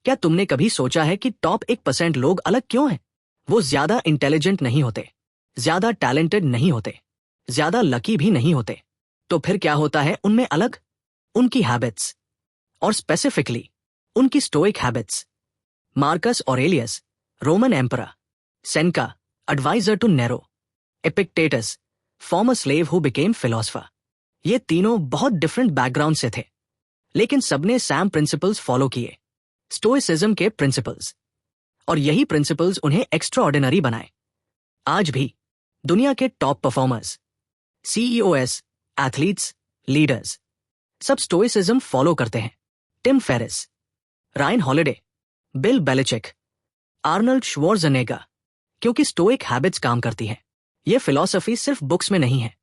क्या तुमने कभी सोचा है कि टॉप 1% लोग अलग क्यों हैं? वो ज्यादा इंटेलिजेंट नहीं होते, ज्यादा टैलेंटेड नहीं होते, ज्यादा लकी भी नहीं होते। तो फिर क्या होता है उनमें अलग? उनकी हैबिट्स, और स्पेसिफिकली उनकी stoic habits. Marcus Aurelius, Roman emperor, Seneca, adviser to Nero, Epictetus, former slave who became philosopher, ये तीनों बहुत डिफरेंट बैकग्राउंड से थे, लेकिन सबने सैम प्रिंसिपल्स फॉलो किए, स्टोइसिज्म के प्रिंसिपल्स। और यही प्रिंसिपल्स उन्हें एक्स्ट्राऑर्डिनरी बनाए। आज भी दुनिया के top performers, CEOs, athletes, leaders, सब स्टोइसिज्म फॉलो करते हैं। Tim Ferriss, Ryan Holiday, Bill Belichick, Arnold Schwarzenegger, क्योंकि स्टोइक हैबिट्स काम करती हैं। ये फिलॉसफी सिर्फ बुक्स में नहीं है,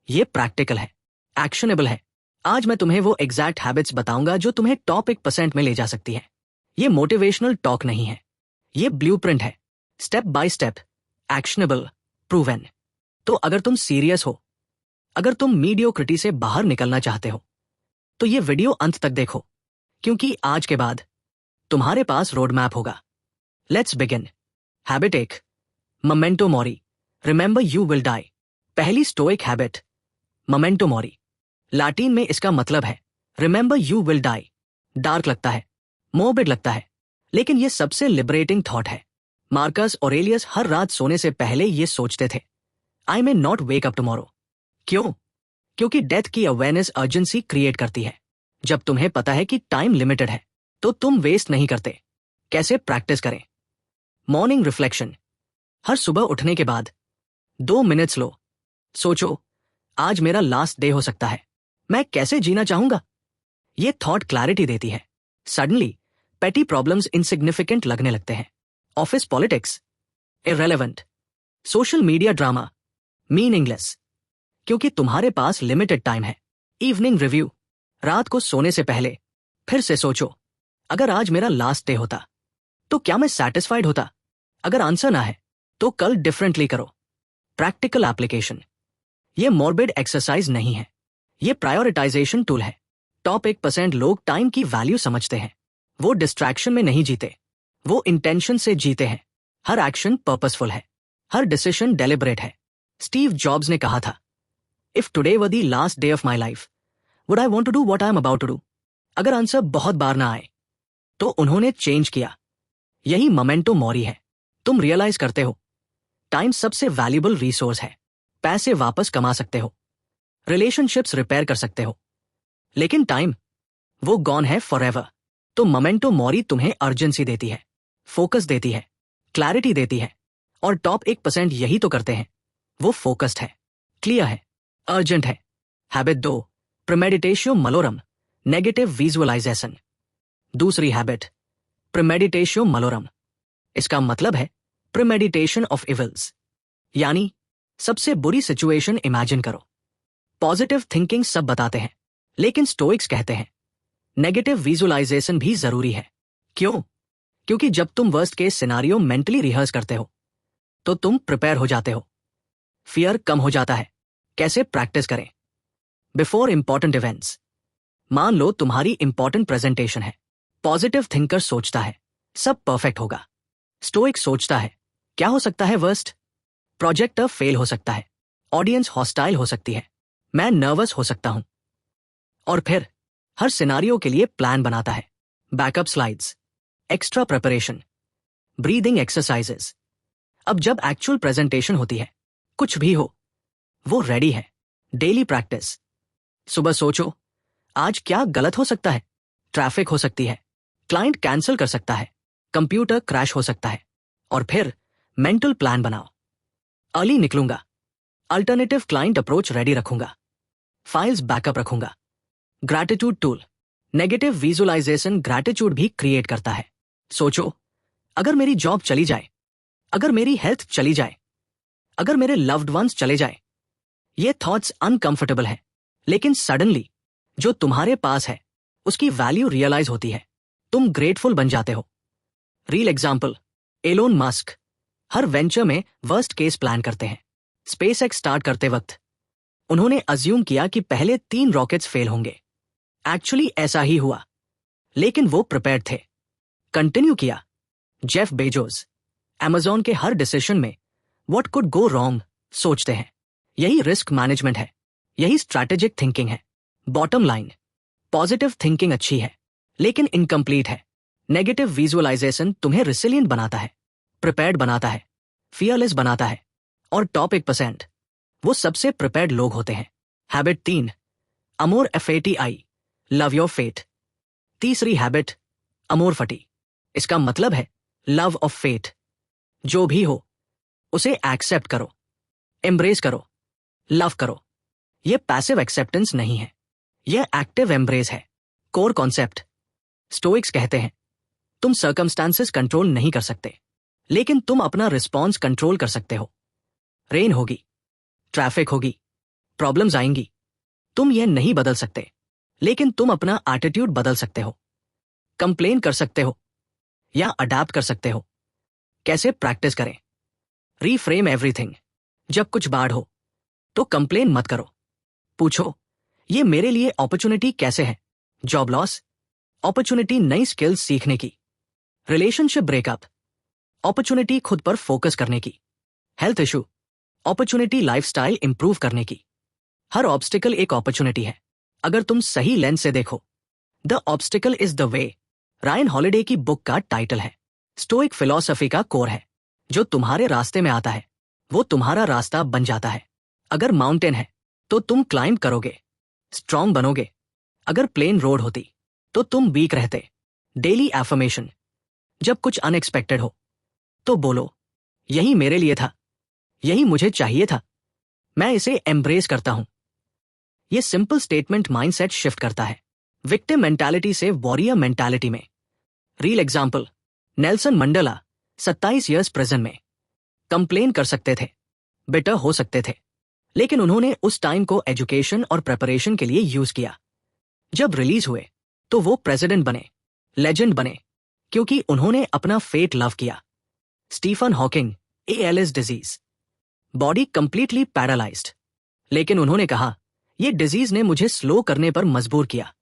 ये प्रैक्टिकल है, एक्शनेबल है। आज मैं तुम्हें वो एग्जैक्ट हैबिट्स बताऊंगा जो तुम्हें टॉप 1% में ले जा सकती है। ये मोटिवेशनल टॉक नहीं है, ये ब्लूप्रिंट है, step by step, actionable, proven. तो अगर तुम सीरियस हो, अगर तुम मीडियोक्रिटी से बाहर निकलना चाहते हो, तो ये वीडियो अंत तक देखो, क्योंकि आज के बाद तुम्हारे पास रोड मैप होगा। Let's begin. Habit 1, memento mori, remember you will die. पहली stoic habit, memento mori. Latin में इसका मतलब है remember you will die. Dark लगता है, मोर्बिड लगता है, लेकिन ये सबसे लिबरेटिंग थॉट है। मार्कस ऑरेलियस हर रात सोने से पहले ये सोचते थे, I may not wake up tomorrow. क्यों? क्योंकि डेथ की अवेयरनेस अर्जेंसी क्रिएट करती है। जब तुम्हें पता है कि टाइम लिमिटेड है, तो तुम वेस्ट नहीं करते। कैसे प्रैक्टिस करें? Morning reflection. हर सुबह उठने के बाद 2 मिनट्स लो, सोचो, आज मेरा लास्ट डे हो सकता है, मैं कैसे जीना चाहूंगा? ये थॉट क्लैरिटी देती है। सडनली पेटी प्रॉब्लम्स इनसिग्निफिकेंट लगने लगते हैं। Office politics irrelevant, social media drama meaningless, क्योंकि तुम्हारे पास लिमिटेड टाइम है। इवनिंग रिव्यू, रात को सोने से पहले फिर से सोचो, अगर आज मेरा लास्ट डे होता तो क्या मैं सैटिस्फाइड होता? अगर आंसर ना है तो कल डिफरेंटली करो। प्रैक्टिकल एप्लीकेशन, ये मॉर्बिड एक्सरसाइज नहीं है, ये प्रायोरिटाइजेशन टूल है। टॉप 1% लोग टाइम की वैल्यू समझते हैं। वो डिस्ट्रैक्शन में नहीं जीते, वो इंटेंशन से जीते हैं। हर एक्शन पर्पसफुल है, हर डिसीजन डेलिबरेट है। स्टीव जॉब्स ने कहा था, if today were the last day of my life, would I want to do what I am about to do? अगर आंसर बहुत बार ना आए तो उन्होंने चेंज किया। यही मोमेंटो मोरी है। तुम रियलाइज करते हो, टाइम सबसे वैल्यूबल रिसोर्स है। पैसे वापस कमा सकते हो, रिलेशनशिप्स रिपेयर कर सकते हो, लेकिन टाइम, वो गॉन है फॉरएवर। तो मोमेंटो मोरी तुम्हें अर्जेंसी देती है, फोकस देती है, क्लैरिटी देती है। और टॉप 1% यही तो करते हैं। वो फोकस्ड है, क्लियर है, अर्जेंट है। Habit 2, premeditation malorum, negative visualization. दूसरी हैबिट, प्रीमेडिटेशन मलोरम। इसका मतलब है प्रीमेडिटेशन ऑफ इविल्स, यानी सबसे बुरी सिचुएशन इमेजिन करो। पॉजिटिव थिंकिंग सब बताते हैं, लेकिन स्टोइक्स कहते हैं नेगेटिव विजुअलाइजेशन भी जरूरी है। क्यों? क्योंकि जब तुम worst case scenario mentally rehearse करते हो, तो तुम प्रिपेयर हो जाते हो, फियर कम हो जाता है। कैसे प्रैक्टिस करें? Before important events. मान लो तुम्हारी इंपॉर्टेंट प्रेजेंटेशन है। पॉजिटिव थिंकर सोचता है सब परफेक्ट होगा, स्टोइक सोचता है क्या हो सकता है वर्स्ट? प्रोजेक्टर फेल हो सकता है, ऑडियंस हॉस्टाइल हो सकती है, मैं नर्वस हो सकता हूं। और फिर हर सिनारियो के लिए प्लान बनाता है, backup slides, extra preparation, breathing exercises. अब जब एक्चुअल प्रेजेंटेशन होती है, कुछ भी हो, वो रेडी है। Daily practice. सुबह सोचो, आज क्या गलत हो सकता है? ट्रैफिक हो सकती है, क्लाइंट कैंसिल कर सकता है, कंप्यूटर क्रैश हो सकता है। और फिर मेंटल प्लान बनाओ, अर्ली निकलूंगा, अल्टरनेटिव क्लाइंट अप्रोच रेडी रखूंगा, फाइल्स बैकअप रखूंगा। Gratitude tool, negative visualization gratitude भी क्रिएट करता है। सोचो, अगर मेरी जॉब चली जाए, अगर मेरी हेल्थ चली जाए, अगर मेरे लव्ड वंस चले जाए। ये थॉट्स अनकंफर्टेबल है, लेकिन सडनली जो तुम्हारे पास है उसकी वैल्यू रियलाइज होती है, तुम ग्रेटफुल बन जाते हो। रियल एग्जाम्पल, एलोन मस्क हर वेंचर में वर्स्ट केस प्लान करते हैं। स्पेसएक्स स्टार्ट करते वक्त उन्होंने अज्यूम किया कि पहले 3 रॉकेट्स फेल होंगे। एक्चुअली ऐसा ही हुआ, लेकिन वो प्रिपेयर्ड थे। कंटिन्यू किया। जेफ बेजोस अमेजॉन के हर डिसीजन में व्हाट कुड गो रॉन्ग सोचते हैं। यही रिस्क मैनेजमेंट है, यही स्ट्रैटेजिक थिंकिंग है। बॉटम लाइन, पॉजिटिव थिंकिंग अच्छी है लेकिन इनकम्प्लीट है। नेगेटिव विजुअलाइजेशन तुम्हें रिसिलिएंट बनाता है, प्रिपेयर्ड बनाता है, फियरलेस बनाता है। और टॉप 1% वो सबसे प्रिपेयर्ड लोग होते हैं। Habit 3, amor FATI, love your fate. तीसरी हैबिट, अमोर फटी। इसका मतलब है लव ऑफ फेट। जो भी हो उसे एक्सेप्ट करो, एम्ब्रेस करो, लव करो। यह पैसिव एक्सेप्टेंस नहीं है, यह एक्टिव एम्ब्रेस है। कोर कॉन्सेप्ट, स्टोइक्स कहते हैं तुम सर्कमस्टांसेस कंट्रोल नहीं कर सकते लेकिन तुम अपना रिस्पॉन्स कंट्रोल कर सकते हो। रेन होगी, ट्रैफिक होगी, प्रॉब्लम्स आएंगी, तुम यह नहीं बदल सकते लेकिन तुम अपना एटीट्यूड बदल सकते हो। कंप्लेन कर सकते हो या अडैप्ट कर सकते हो। कैसे प्रैक्टिस करें? Reframe everything. जब कुछ बाढ़ हो तो कंप्लेन मत करो, पूछो ये मेरे लिए अपॉर्चुनिटी कैसे है? जॉब लॉस, अपॉर्चुनिटी नई स्किल्स सीखने की। रिलेशनशिप ब्रेकअप, अपॉर्चुनिटी खुद पर फोकस करने की। Health issue, opportunity lifestyle improve करने की। हर ऑब्स्टिकल एक अपॉर्चुनिटी है अगर तुम सही लेंस से देखो। The obstacle is the way, Ryan holiday की बुक का टाइटल है। स्टोइक फिलॉसफी का कोर है, जो तुम्हारे रास्ते में आता है वो तुम्हारा रास्ता बन जाता है। अगर माउंटेन है तो तुम क्लाइंब करोगे, स्ट्रॉन्ग बनोगे। अगर प्लेन रोड होती तो तुम वीक रहते। डेली एफर्मेशन, जब कुछ अनएक्सपेक्टेड हो तो बोलो यही मेरे लिए था, यही मुझे चाहिए था, मैं इसे एम्ब्रेस करता हूं। यह सिंपल स्टेटमेंट माइंडसेट शिफ्ट करता है विक्टिम मेंटालिटी से वॉरियर मेंटालिटी में। Real example, Nelson Mandela 27 years prison में। कंप्लेन कर सकते थे, बिटर हो सकते थे, लेकिन उन्होंने उस टाइम को एजुकेशन और प्रिपरेशन के लिए यूज किया। जब रिलीज हुए तो वो प्रेसिडेंट बने, लेजेंड बने, क्योंकि उन्होंने अपना फेट लव किया। Stephen Hawking, ALS disease, body completely paralysed, लेकिन उन्होंने कहा यह डिजीज ने मुझे स्लो करने पर मजबूर किया,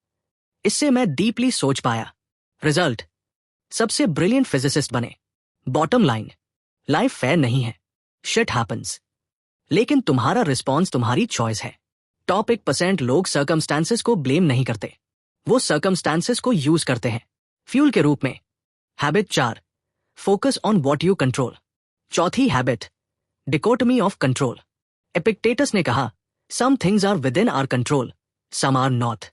इससे मैं डीपली सोच पाया। रिजल्ट, सबसे ब्रिलियंट फिजिसिस्ट बने। बॉटम लाइन, लाइफ फेयर नहीं है, शिट हैपेंस, लेकिन तुम्हारा रिस्पॉन्स तुम्हारी चॉइस है। टॉप 1% लोग सर्कमस्टांसेस को ब्लेम नहीं करते, वो सर्कमस्टांसेस को यूज करते हैं फ्यूल के रूप में। Habit 4, focus on what you control. चौथी habit, dichotomy of control. Epictetus ने कहा some things are within our control, some are not.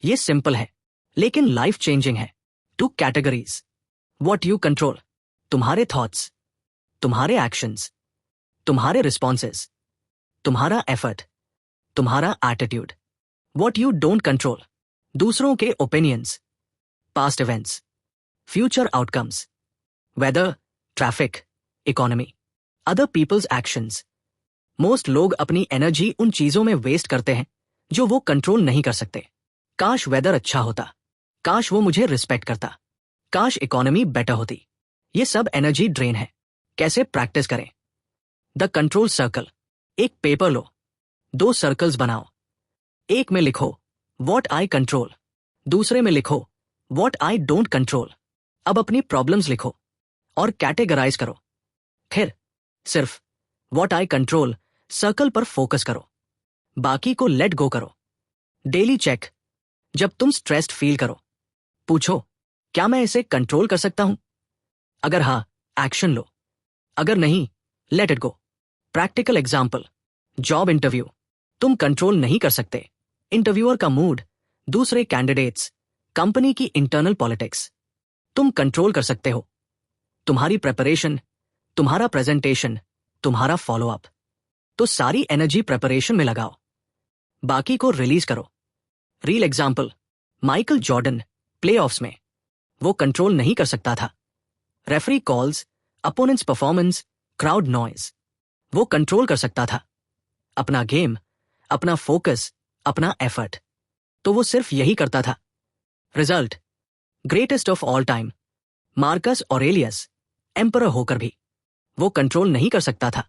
ये सिंपल है लेकिन लाइफ चेंजिंग है। 2 कैटेगरीज, व्हाट यू कंट्रोल, तुम्हारे थॉट्स, तुम्हारे एक्शंस, तुम्हारे रिस्पॉन्सेस, तुम्हारा एफर्ट, तुम्हारा attitude. What you don't control, दूसरों के opinions, past events, future outcomes, weather, traffic, economy, other people's actions. Most लोग अपनी एनर्जी उन चीजों में वेस्ट करते हैं जो वो कंट्रोल नहीं कर सकते। काश वेदर अच्छा होता, काश वो मुझे रिस्पेक्ट करता, काश इकोनॉमी बेटर होती। ये सब एनर्जी ड्रेन है। कैसे प्रैक्टिस करें? The control circle. एक पेपर लो, 2 सर्कल्स बनाओ। एक में लिखो व्हाट आई कंट्रोल, दूसरे में लिखो व्हाट आई डोंट कंट्रोल। अब अपनी प्रॉब्लम्स लिखो और कैटेगराइज करो। फिर सिर्फ व्हाट आई कंट्रोल सर्कल पर फोकस करो, बाकी को लेट गो करो। डेली चेक, जब तुम स्ट्रेस्ड फील करो पूछो क्या मैं इसे कंट्रोल कर सकता हूं? अगर हां, एक्शन लो, अगर नहीं, let it go. Practical example, job interview, तुम कंट्रोल नहीं कर सकते इंटरव्यूअर का मूड, दूसरे कैंडिडेट्स, कंपनी की इंटरनल पॉलिटिक्स। तुम कंट्रोल कर सकते हो तुम्हारी प्रेपरेशन, तुम्हारा प्रेजेंटेशन, तुम्हारा फॉलोअप। तो सारी एनर्जी प्रेपरेशन में लगाओ, बाकी को रिलीज करो। Real example, Michael Jordan playoffs में, वो कंट्रोल नहीं कर सकता था referee calls, opponents performance, crowd noise. वो कंट्रोल कर सकता था अपना गेम, अपना फोकस, अपना एफर्ट। तो वो सिर्फ यही करता था। Result, greatest of all time, Marcus Aurelius, emperor होकर भी वो कंट्रोल नहीं कर सकता था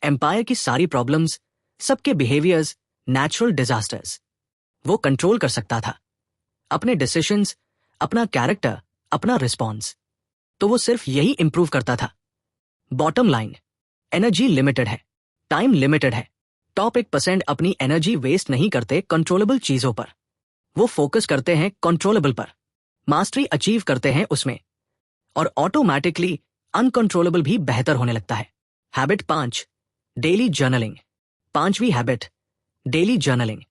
एम्पायर की सारी प्रॉब्लम्स, सबके बिहेवियर्स, नेचुरल डिजास्टर्स। वो कंट्रोल कर सकता था अपने डिसीजंस, अपना कैरेक्टर, अपना रिस्पॉन्स, तो वो सिर्फ यही इंप्रूव करता था। बॉटम लाइन, एनर्जी लिमिटेड है, टाइम लिमिटेड है। टॉप 1% अपनी एनर्जी वेस्ट नहीं करते कंट्रोलेबल चीजों पर, वो फोकस करते हैं कंट्रोलेबल पर, मास्टरी अचीव करते हैं उसमें, और ऑटोमेटिकली अनकंट्रोलेबल भी बेहतर होने लगता है। Habit 5, daily journaling. 5वीं habit, daily journaling.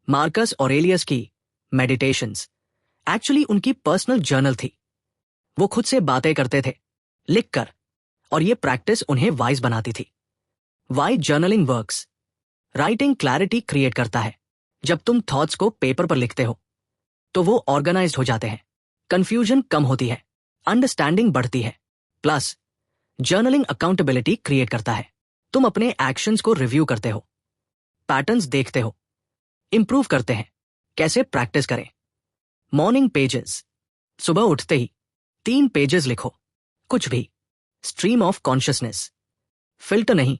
Marcus Aurelius की मेडिटेशंस एक्चुअली उनकी पर्सनल जर्नल थी। वो खुद से बातें करते थे, लिखकर, और ये प्रैक्टिस उन्हें वाइज बनाती थी। Why journaling works? Writing clarity create करता है। जब तुम थॉट्स को पेपर पर लिखते हो तो वो ऑर्गेनाइज्ड हो जाते हैं, कंफ्यूजन कम होती है, अंडरस्टैंडिंग बढ़ती है। प्लस जर्नलिंग अकाउंटेबिलिटी क्रिएट करता है। तुम अपने एक्शंस को रिव्यू करते हो, पैटर्न्स देखते हो, इंप्रूव करते हैं। कैसे प्रैक्टिस करें? Morning pages. सुबह उठते ही 3 पेजेस लिखो, कुछ भी, स्ट्रीम ऑफ कॉन्शियसनेस, फिल्टर नहीं।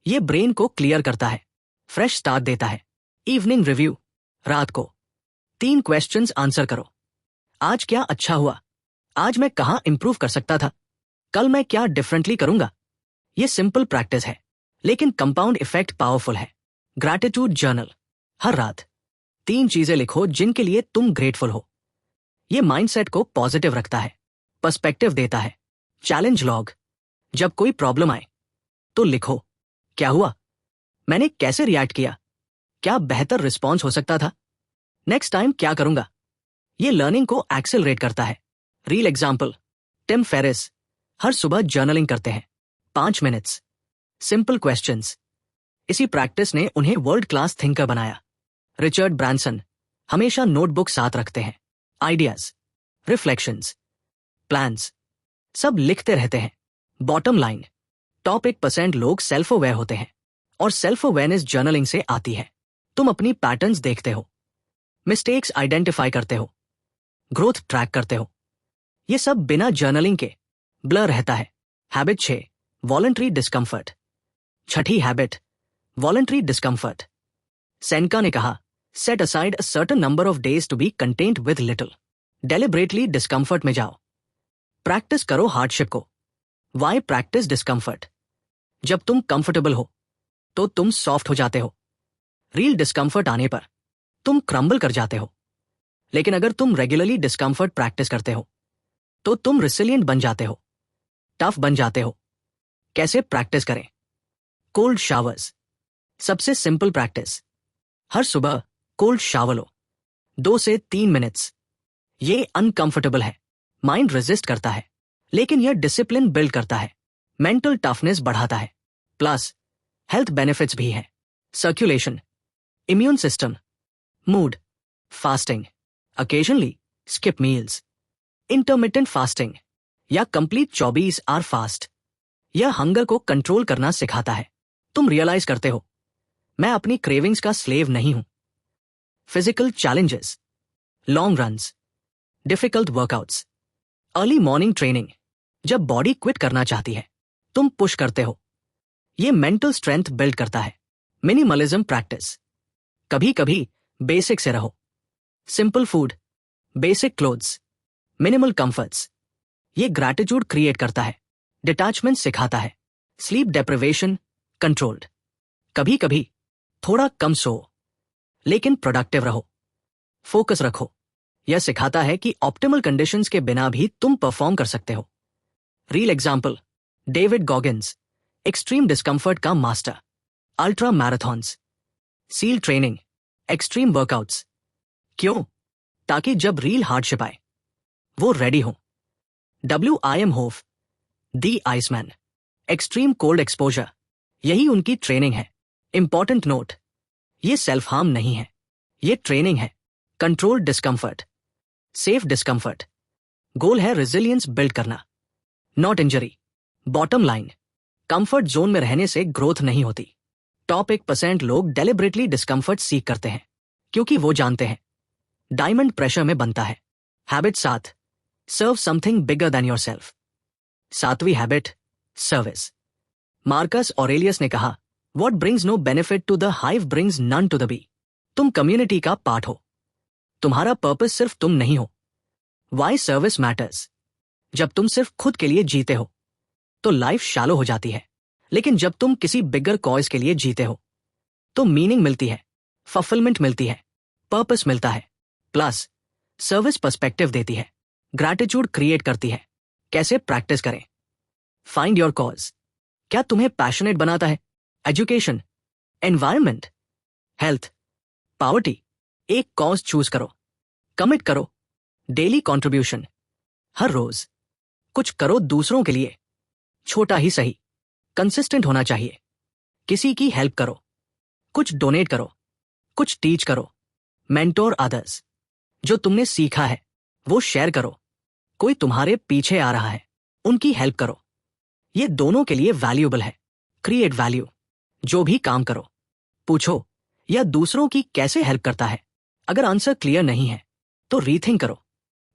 ये ब्रेन को क्लियर करता है, फ्रेश स्टार्ट देता है। इवनिंग रिव्यू, रात को 3 क्वेश्चंस आंसर करो। आज क्या अच्छा हुआ? आज मैं कहां इंप्रूव कर सकता था? कल मैं क्या डिफरेंटली करूंगा? ये सिंपल प्रैक्टिस है, लेकिन कंपाउंड इफेक्ट पावरफुल है। Gratitude journal. हर रात 3 चीजें लिखो जिनके लिए तुम ग्रेटफुल हो। ये माइंडसेट को पॉजिटिव रखता है, पर्सपेक्टिव देता है। Challenge log. जब कोई प्रॉब्लम आए तो लिखो, क्या हुआ, मैंने कैसे रिएक्ट किया, क्या बेहतर रिस्पॉन्स हो सकता था, नेक्स्ट टाइम क्या करूंगा। ये लर्निंग को एक्सेलरेट करता है। रियल एग्जाम्पल, टिम फेरिस हर सुबह जर्नलिंग करते हैं, 5 मिनट्स, सिंपल क्वेश्चंस। इसी प्रैक्टिस ने उन्हें वर्ल्ड क्लास थिंकर बनाया। रिचर्ड ब्रांसन हमेशा नोटबुक साथ रखते हैं, आइडियाज, रिफ्लेक्शंस, प्लान्स, सब लिखते रहते हैं। बॉटम लाइन, टॉप 1% लोग सेल्फ अवेयर होते हैं, और सेल्फ अवेयरनेस जर्नलिंग से आती है। तुम अपनी पैटर्न्स देखते हो, मिस्टेक्स आइडेंटिफाई करते हो, ग्रोथ ट्रैक करते हो। ये सब बिना जर्नलिंग के ब्लर रहता है। Habit 6, voluntary discomfort. छठी हैबिट, वॉलंटरी डिस्कम्फर्ट। सेनेका ने कहा, set aside a certain number of days to be content with little. Deliberately discomfort में जाओ, प्रैक्टिस करो हार्डशिप को। Why practice discomfort? जब तुम कंफर्टेबल हो तो तुम सॉफ्ट हो जाते हो। रियल डिस्कम्फर्ट आने पर तुम क्रम्बल कर जाते हो। लेकिन अगर तुम रेगुलरली डिस्कम्फर्ट प्रैक्टिस करते हो तो तुम रिसिलिएंट बन जाते हो, टफ बन जाते हो। कैसे प्रैक्टिस करें? Cold showers. सबसे सिंपल प्रैक्टिस, हर सुबह कोल्ड शावर लो, 2 से 3 मिनट्स। ये अनकंफर्टेबल है, माइंड रेजिस्ट करता है, लेकिन यह डिसिप्लिन बिल्ड करता है, मेंटल टफनेस बढ़ाता है। प्लस हेल्थ बेनिफिट्स भी हैं, circulation, immune system, mood, fasting, occasionally skip meals, intermittent fasting या कंप्लीट 24 आवर फास्ट। यह हंगर को कंट्रोल करना सिखाता है। तुम रियलाइज करते हो, मैं अपनी क्रेविंग्स का स्लेव नहीं हूं। Physical challenges, long runs, difficult workouts, early morning training. जब बॉडी क्विट करना चाहती है तुम पुश करते हो। यह मेंटल स्ट्रेंथ बिल्ड करता है। Minimalism practice. कभी कभी बेसिक से रहो, simple food, basic clothes, minimal comforts. ये ग्रैटिट्यूड क्रिएट करता है, डिटैचमेंट सिखाता है। Sleep deprivation controlled. कभी कभी थोड़ा कम सो, लेकिन प्रोडक्टिव रहो, फोकस रखो। यह सिखाता है कि ऑप्टिमल कंडीशंस के बिना भी तुम परफॉर्म कर सकते हो। Real example, David Goggins extreme discomfort का master. Ultra marathons, SEAL training, extreme workouts. क्यों? ताकि जब रियल हार्डशिप आए वो रेडी हो। WIM Hof, the Iceman, extreme cold exposure, यही उनकी ट्रेनिंग है। इंपॉर्टेंट नोट, ये सेल्फ हार्म नहीं है, ये ट्रेनिंग है। Control discomfort, safe discomfort. Goal है रेजिलियंस बिल्ड करना, not injury. Bottom line, comfort zone में रहने से ग्रोथ नहीं होती। टॉप 1% लोग डेलिबरेटली डिस्कंफर्ट सीख करते हैं क्योंकि वो जानते हैं डायमंड प्रेशर में बनता है। Habit 7, serve something bigger than yourself. 7वीं हैबिट, सर्विस। मार्कस ऑरेलियस ने कहा, what brings no benefit to the hive brings none to the bee. तुम कम्युनिटी का पार्ट हो, तुम्हारा पर्पस सिर्फ तुम नहीं हो। Why service matters. जब तुम सिर्फ खुद के लिए जीते हो तो लाइफ शैलो हो जाती है, लेकिन जब तुम किसी बिगर कॉज के लिए जीते हो तो मीनिंग मिलती है, फुलफिलमेंट मिलती है, पर्पस मिलता है। प्लस सर्विस पर्सपेक्टिव देती है, ग्रैटिट्यूड क्रिएट करती है। कैसे प्रैक्टिस करें? Find your cause. क्या तुम्हें पैशनेट बनाता है? Education, environment, health, poverty? एक कॉज चूज करो, कमिट करो। डेली कंट्रीब्यूशन, हर रोज कुछ करो दूसरों के लिए, छोटा ही सही, कंसिस्टेंट होना चाहिए। किसी की हेल्प करो, कुछ डोनेट करो, कुछ टीच करो, मेंटोर अदर्स। जो तुमने सीखा है वो शेयर करो। कोई तुम्हारे पीछे आ रहा है, उनकी हेल्प करो। ये दोनों के लिए वैल्यूएबल है। Create value. जो भी काम करो, पूछो यह दूसरों की कैसे हेल्प करता है। अगर आंसर क्लियर नहीं है तो रीथिंक करो।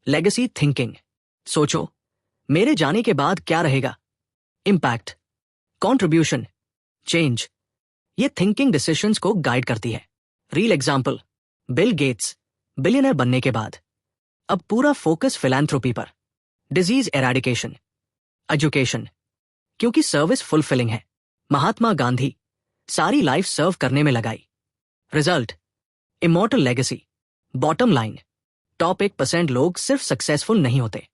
लेगेसी थिंकिंग, सोचो मेरे जाने के बाद क्या रहेगा। Impact, contribution, change. ये थिंकिंग डिसीजंस को गाइड करती है। Real example, Bill Gates billionaire बनने के बाद अब पूरा फोकस फिलैंथ्रोपी पर। डिजीज एराडिकेशन, एजुकेशन, क्योंकि सर्विस फुलफिलिंग है। महात्मा गांधी सारी लाइफ सर्व करने में लगाई। Result, immortal legacy. Bottom line, top 1% लोग सिर्फ सक्सेसफुल नहीं होते,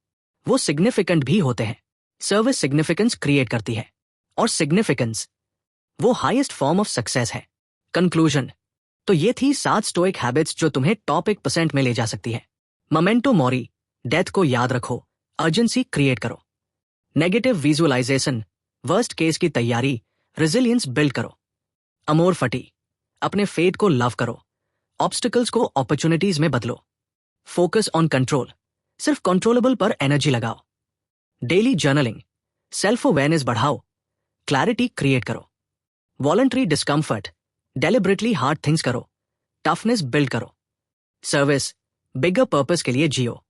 वो सिग्निफिकेंट भी होते हैं। सर्विस सिग्निफिकेंस क्रिएट करती है, और सिग्निफिकेंस वो हाईएस्ट फॉर्म ऑफ सक्सेस है। कंक्लूजन, तो ये थी 7 स्टोइक हैबिट्स जो तुम्हें टॉप 1% में ले जा सकती है। मोमेंटो मोरी, डेथ को याद रखो, अर्जेंसी क्रिएट करो। नेगेटिव विजुअलाइजेशन, वर्स्ट केस की तैयारी, रेजिलियंस बिल्ड करो। अमोर फटी, अपने फेट को लव करो, ऑब्स्टिकल्स को अपॉर्चुनिटीज में बदलो। फोकस ऑन कंट्रोल, सिर्फ कंट्रोलेबल पर एनर्जी लगाओ। डेली जर्नलिंग, सेल्फ अवेयरनेस बढ़ाओ, क्लैरिटी क्रिएट करो। Voluntary discomfort, deliberately hard things करो, टफनेस बिल्ड करो। सर्विस, बिगर पर्पस के लिए जियो,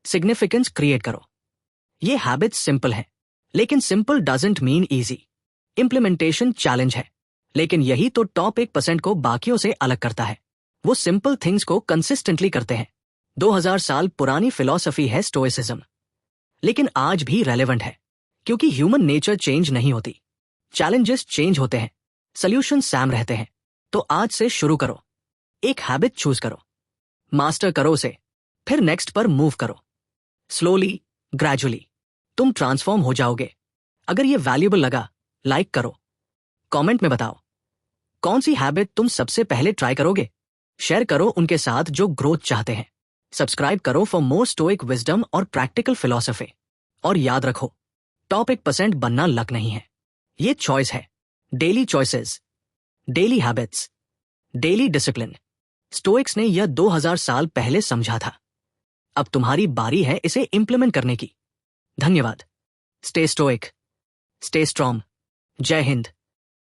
सिग्निफिकेंस क्रिएट करो। ये हैबिट्स सिंपल हैं, लेकिन simple doesn't mean easy. Implementation challenge है, लेकिन यही तो टॉप 1% को बाकियों से अलग करता है। वो सिंपल थिंग्स को कंसिस्टेंटली करते हैं। 2000 साल पुरानी फिलॉसफी है स्टोइसिज्म, लेकिन आज भी रेलेवेंट है, क्योंकि ह्यूमन नेचर चेंज नहीं होती, चैलेंजेस चेंज होते हैं, सॉल्यूशन सैम रहते हैं। तो आज से शुरू करो, एक हैबिट चूज करो, मास्टर करो उसे, फिर नेक्स्ट पर मूव करो। स्लोली, ग्रेजुअली तुम ट्रांसफॉर्म हो जाओगे। अगर ये वैल्यूएबल लगा, लाइक करो, कमेंट में बताओ कौन सी हैबिट तुम सबसे पहले ट्राई करोगे। शेयर करो उनके साथ जो ग्रोथ चाहते हैं। सब्सक्राइब करो फॉर मोर स्टोइक विजडम और प्रैक्टिकल फिलॉसफी। और याद रखो, टॉप 1% बनना लक नहीं है, ये चॉइस है। Daily choices, daily habits, daily discipline. Stoics ने यह 2000 साल पहले समझा था। अब तुम्हारी बारी है इसे इंप्लीमेंट करने की। धन्यवाद। Stay stoic, stay strong. जय हिंद।